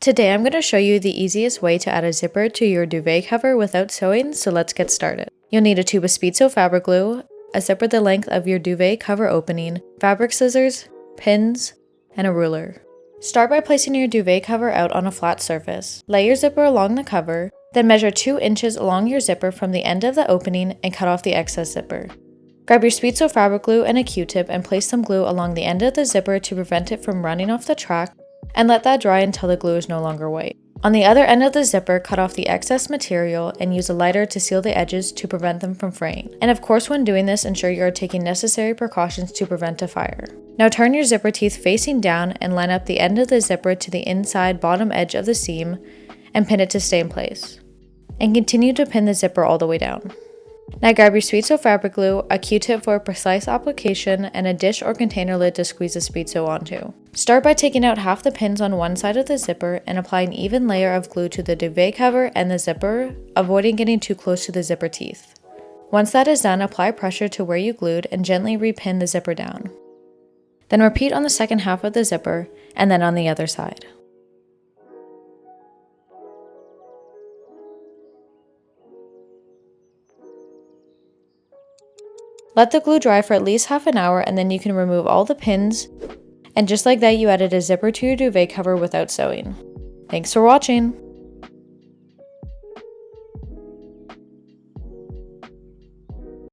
Today I'm going to show you the easiest way to add a zipper to your duvet cover without sewing, so let's get started. You'll need a tube of speedsew fabric glue, a zipper the length of your duvet cover opening, fabric scissors, pins, and a ruler. Start by placing your duvet cover out on a flat surface. Lay your zipper along the cover, then measure 2 inches along your zipper from the end of the opening and cut off the excess zipper. Grab your speedsew fabric glue and a Q-tip and place some glue along the end of the zipper to prevent it from running off the track, and let that dry until the glue is no longer white. On the other end of the zipper, cut off the excess material and use a lighter to seal the edges to prevent them from fraying. And of course, when doing this, ensure you are taking necessary precautions to prevent a fire. Now turn your zipper teeth facing down and line up the end of the zipper to the inside bottom edge of the seam and pin it to stay in place. And continue to pin the zipper all the way down. Now grab your speedsew fabric glue, a Q-tip for a precise application, and a dish or container lid to squeeze the speedsew onto. Start by taking out half the pins on one side of the zipper and apply an even layer of glue to the duvet cover and the zipper, avoiding getting too close to the zipper teeth. Once that is done, apply pressure to where you glued and gently repin the zipper down. Then repeat on the second half of the zipper and then on the other side. Let the glue dry for at least half an hour and then you can remove all the pins, and just like that you added a zipper to your duvet cover without sewing. Thanks for watching!